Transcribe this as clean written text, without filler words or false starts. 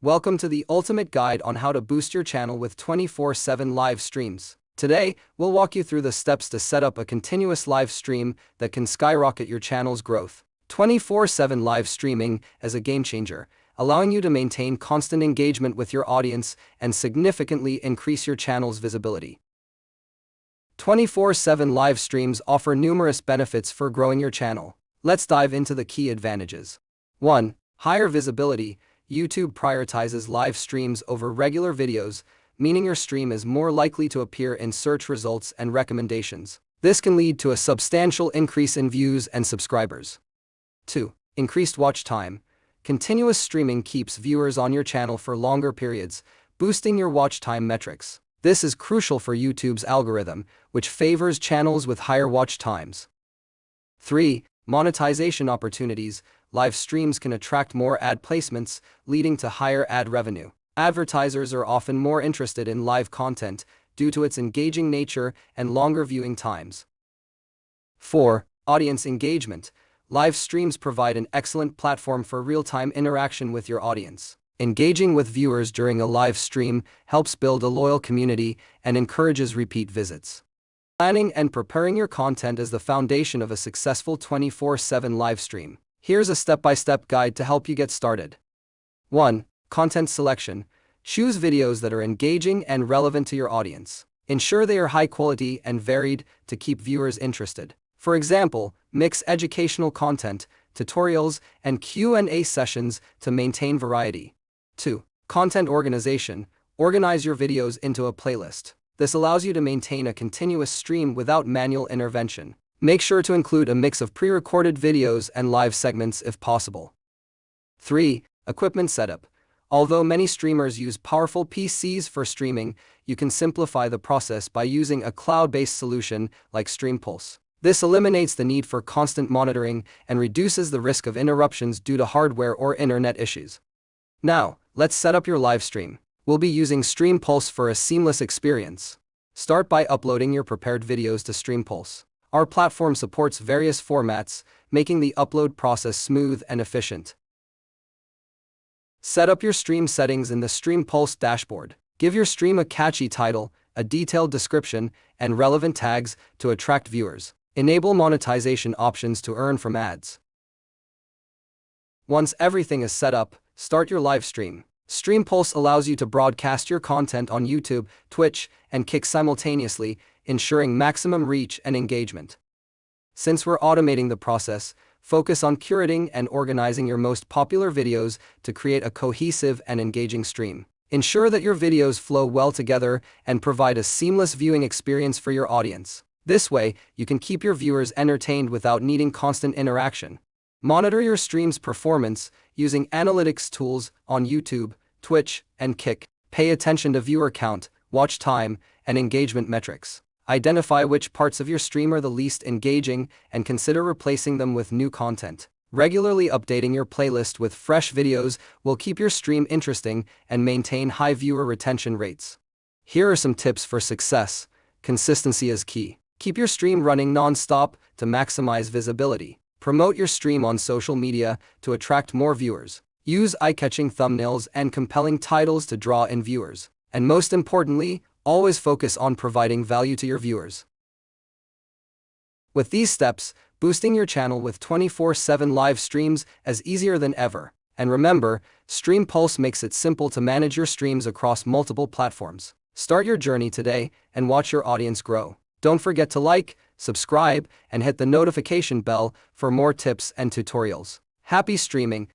Welcome to the ultimate guide on how to boost your channel with 24/7 live streams. Today, we'll walk you through the steps to set up a continuous live stream that can skyrocket your channel's growth. 24/7 live streaming is a game changer, allowing you to maintain constant engagement with your audience and significantly increase your channel's visibility. 24/7 live streams offer numerous benefits for growing your channel. Let's dive into the key advantages. 1. Higher visibility. YouTube prioritizes live streams over regular videos, meaning your stream is more likely to appear in search results and recommendations. This can lead to a substantial increase in views and subscribers. 2. Increased watch time. Continuous streaming keeps viewers on your channel for longer periods, boosting your watch time metrics. This is crucial for YouTube's algorithm, which favors channels with higher watch times. 3. Monetization opportunities. Live streams can attract more ad placements, leading to higher ad revenue. Advertisers are often more interested in live content due to its engaging nature and longer viewing times. 4. Audience engagement. Live streams provide an excellent platform for real-time interaction with your audience. Engaging with viewers during a live stream helps build a loyal community and encourages repeat visits. Planning and preparing your content is the foundation of a successful 24/7 live stream. Here's a step-by-step guide to help you get started. 1. Content selection. Choose videos that are engaging and relevant to your audience. Ensure they are high quality and varied to keep viewers interested. For example, mix educational content, tutorials, and Q&A sessions to maintain variety. 2. Content organization. Organize your videos into a playlist. This allows you to maintain a continuous stream without manual intervention. Make sure to include a mix of pre-recorded videos and live segments if possible. 3. Equipment setup. Although many streamers use powerful PCs for streaming, you can simplify the process by using a cloud-based solution like StreamPulse. This eliminates the need for constant monitoring and reduces the risk of interruptions due to hardware or internet issues. Now, let's set up your live stream. We'll be using StreamPulse for a seamless experience. Start by uploading your prepared videos to StreamPulse. Our platform supports various formats, making the upload process smooth and efficient. Set up your stream settings in the StreamPulse dashboard. Give your stream a catchy title, a detailed description, and relevant tags to attract viewers. Enable monetization options to earn from ads. Once everything is set up, start your live stream. StreamPulse allows you to broadcast your content on YouTube, Twitch, and Kick simultaneously, ensuring maximum reach and engagement. Since we're automating the process, focus on curating and organizing your most popular videos to create a cohesive and engaging stream. Ensure that your videos flow well together and provide a seamless viewing experience for your audience. This way, you can keep your viewers entertained without needing constant interaction. Monitor your stream's performance using analytics tools on YouTube, Twitch, and Kick. Pay attention to viewer count, watch time, and engagement metrics. Identify which parts of your stream are the least engaging and consider replacing them with new content. Regularly updating your playlist with fresh videos will keep your stream interesting and maintain high viewer retention rates. Here are some tips for success. Consistency is key. Keep your stream running non-stop to maximize visibility. Promote your stream on social media to attract more viewers. Use eye-catching thumbnails and compelling titles to draw in viewers. And most importantly, always focus on providing value to your viewers. With these steps, boosting your channel with 24/7 live streams is easier than ever. And remember, StreamPulse makes it simple to manage your streams across multiple platforms. Start your journey today and watch your audience grow. Don't forget to like, subscribe, and hit the notification bell for more tips and tutorials. Happy streaming!